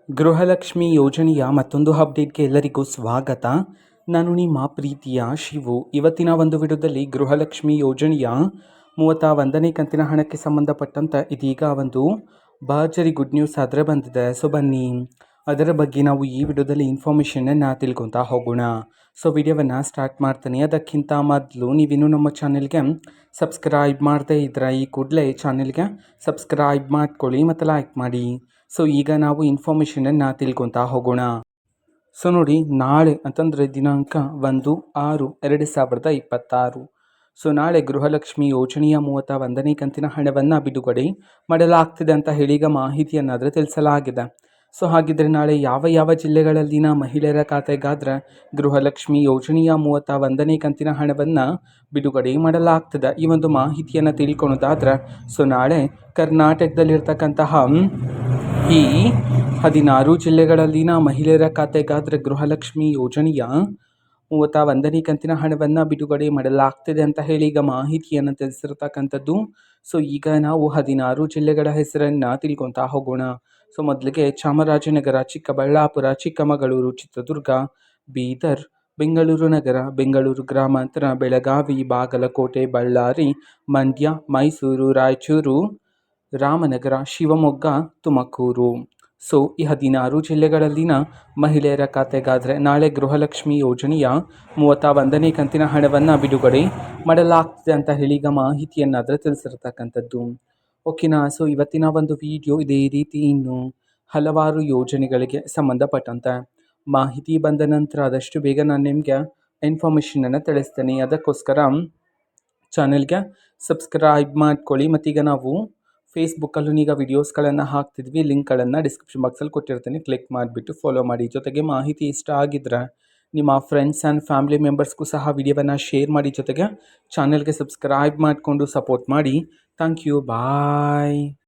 ಗೃಹಲಕ್ಷ್ಮಿ ಯೋಜನೆಯ ಮತ್ತೊಂದು ಅಪ್ಡೇಟ್ಗೆ ಎಲ್ಲರಿಗೂ ಸ್ವಾಗತ. ನಾನು ನಿಮ್ಮ ಪ್ರೀತಿಯ ಶಿವು. ಇವತ್ತಿನ ಒಂದು ವಿಡಿಯೋದಲ್ಲಿ ಗೃಹಲಕ್ಷ್ಮಿ ಯೋಜನೆಯ 31ನೇ ಕಂತಿನ ಹಣಕ್ಕೆ ಸಂಬಂಧಪಟ್ಟಂತ ಇದೀಗ ಒಂದು ಭರ್ಜರಿ ಗುಡ್ ನ್ಯೂಸ್ ಆದರೆ ಬಂದಿದೆ. ಸೊ ಬನ್ನಿ ಅದರ ಬಗ್ಗೆ ನಾವು ಈ ವಿಡಿಯೋದಲ್ಲಿ ಇನ್ಫಾರ್ಮೇಷನನ್ನು ತಿಳ್ಕೊತಾ ಹೋಗೋಣ. ಸೊ ವಿಡಿಯೋವನ್ನು ಸ್ಟಾರ್ಟ್ ಮಾಡ್ತೀನಿ. ಅದಕ್ಕಿಂತ ಮೊದಲು ನೀವಿನ್ನೂ ನಮ್ಮ ಚಾನೆಲ್ಗೆ ಸಬ್ಸ್ಕ್ರೈಬ್ ಮಾಡದೇ ಇದ್ದರೆ ಈ ಕೂಡಲೇ ಚಾನೆಲ್ಗೆ ಸಬ್ಸ್ಕ್ರೈಬ್ ಮಾಡ್ಕೊಳ್ಳಿ ಮತ್ತು ಲೈಕ್ ಮಾಡಿ. ಸೊ ಈಗ ನಾವು ಇನ್ಫಾರ್ಮೇಷನನ್ನು ತಿಳ್ಕೊತಾ ಹೋಗೋಣ. ಸೊ ನೋಡಿ, ನಾಳೆ ಅಂತಂದರೆ ದಿನಾಂಕ 1/6/2026. ಸೊ ನಾಳೆ ಗೃಹಲಕ್ಷ್ಮಿ ಯೋಜನೆಯ 31ನೇ ಕಂತಿನ ಹಣವನ್ನು ಬಿಡುಗಡೆ ಮಾಡಲಾಗ್ತಿದೆ ಅಂತ ಹೇಳಿ ಈಗ ಮಾಹಿತಿಯನ್ನಾದರೆ ತಿಳಿಸಲಾಗಿದೆ. ಸೊ ಹಾಗಿದ್ರೆ ನಾಳೆ ಯಾವ ಯಾವ ಜಿಲ್ಲೆಗಳಲ್ಲಿನ ಮಹಿಳೆಯರ ಖಾತೆಗಾದ್ರೆ ಗೃಹಲಕ್ಷ್ಮಿ ಯೋಜನೆಯ 31ನೇ ಕಂತಿನ ಹಣವನ್ನು ಬಿಡುಗಡೆ ಮಾಡಲಾಗ್ತದೆ, ಈ ಒಂದು ಮಾಹಿತಿಯನ್ನು ತಿಳ್ಕೊಳೋದಾದ್ರೆ, ಸೊ ನಾಳೆ ಕರ್ನಾಟಕದಲ್ಲಿರ್ತಕ್ಕಂತಹ ಈ 16 ಜಿಲ್ಲೆಗಳಲ್ಲಿನ ಮಹಿಳೆಯರ ಖಾತೆಗಾದ್ರೆ ಗೃಹಲಕ್ಷ್ಮಿ ಯೋಜನೆಯ 31ನೇ ಕಂತಿನ ಹಣವನ್ನು ಬಿಡುಗಡೆ ಮಾಡಲಾಗ್ತಿದೆ ಅಂತ ಹೇಳಿ ಈಗ ಮಾಹಿತಿಯನ್ನು ತಿಳಿಸಿರ್ತಕ್ಕಂಥದ್ದು. ಸೊ ಈಗ ನಾವು 16 ಜಿಲ್ಲೆಗಳ ಹೆಸರನ್ನು ತಿಳ್ಕೊತಾ ಹೋಗೋಣ. ಸೊ ಮೊದಲಿಗೆ ಚಾಮರಾಜನಗರ, ಚಿಕ್ಕಬಳ್ಳಾಪುರ, ಚಿಕ್ಕಮಗಳೂರು, ಚಿತ್ರದುರ್ಗ, ಬೀದರ್, ಬೆಂಗಳೂರು ನಗರ, ಬೆಂಗಳೂರು ಗ್ರಾಮಾಂತರ, ಬೆಳಗಾವಿ, ಬಾಗಲಕೋಟೆ, ಬಳ್ಳಾರಿ, ಮಂಡ್ಯ, ಮೈಸೂರು, ರಾಯಚೂರು, ರಾಮನಗರ, ಶಿವಮೊಗ್ಗ, ತುಮಕೂರು. ಸೊ ಈ 16 ಜಿಲ್ಲೆಗಳಲ್ಲಿನ ಮಹಿಳೆಯರ ಖಾತೆಗಾದರೆ ನಾಳೆ ಗೃಹಲಕ್ಷ್ಮಿ ಯೋಜನೆಯ 31ನೇ ಕಂತಿನ ಹಣವನ್ನು ಬಿಡುಗಡೆ ಮಾಡಲಾಗ್ತಿದೆ ಅಂತ ಹೇಳಿ ಈಗ ಮಾಹಿತಿಯನ್ನಾದರೆ ತಿಳಿಸಿರ್ತಕ್ಕಂಥದ್ದು. ಓಕೆನಾ. ಸೊ ಇವತ್ತಿನ ಒಂದು ವಿಡಿಯೋ ಇದೇ ರೀತಿ ಇನ್ನು ಹಲವಾರು ಯೋಜನೆಗಳಿಗೆ ಸಂಬಂಧಪಟ್ಟಂತೆ ಮಾಹಿತಿ ಬಂದ ನಂತರ ಆದಷ್ಟು ಬೇಗ ನಾನು ನಿಮಗೆ ಇನ್ಫಾರ್ಮೇಷನನ್ನು ತಿಳಿಸ್ತೇನೆ. ಅದಕ್ಕೋಸ್ಕರ ಚಾನೆಲ್ಗೆ ಸಬ್ಸ್ಕ್ರೈಬ್ ಮಾಡ್ಕೊಳ್ಳಿ. ಮತ್ತೀಗ ನಾವು ಫೇಸ್ಬುಕ್ಕಲ್ಲೂ ಈಗ ವಿಡಿಯೋಸ್ಗಳನ್ನು ಹಾಕ್ತಿದ್ವಿ, ಲಿಂಕ್ಗಳನ್ನು ಡಿಸ್ಕ್ರಿಪ್ಷನ್ ಬಾಕ್ಸಲ್ಲಿ ಕೊಟ್ಟಿರ್ತೀನಿ, ಕ್ಲಿಕ್ ಮಾಡಿಬಿಟ್ಟು ಫಾಲೋ ಮಾಡಿ. ಜೊತೆಗೆ ಮಾಹಿತಿ ಇಷ್ಟ ಆಗಿದ್ದರೆ ನಿಮ್ಮ ಫ್ರೆಂಡ್ಸ್ ಆ್ಯಂಡ್ ಫ್ಯಾಮಿಲಿ ಮೆಂಬರ್ಸ್ಗೂ ಸಹ ವಿಡಿಯೋವನ್ನು ಶೇರ್ ಮಾಡಿ. ಜೊತೆಗೆ ಚಾನೆಲ್ಗೆ ಸಬ್ಸ್ಕ್ರೈಬ್ ಮಾಡಿಕೊಂಡು ಸಪೋರ್ಟ್ ಮಾಡಿ. Thank you, bye.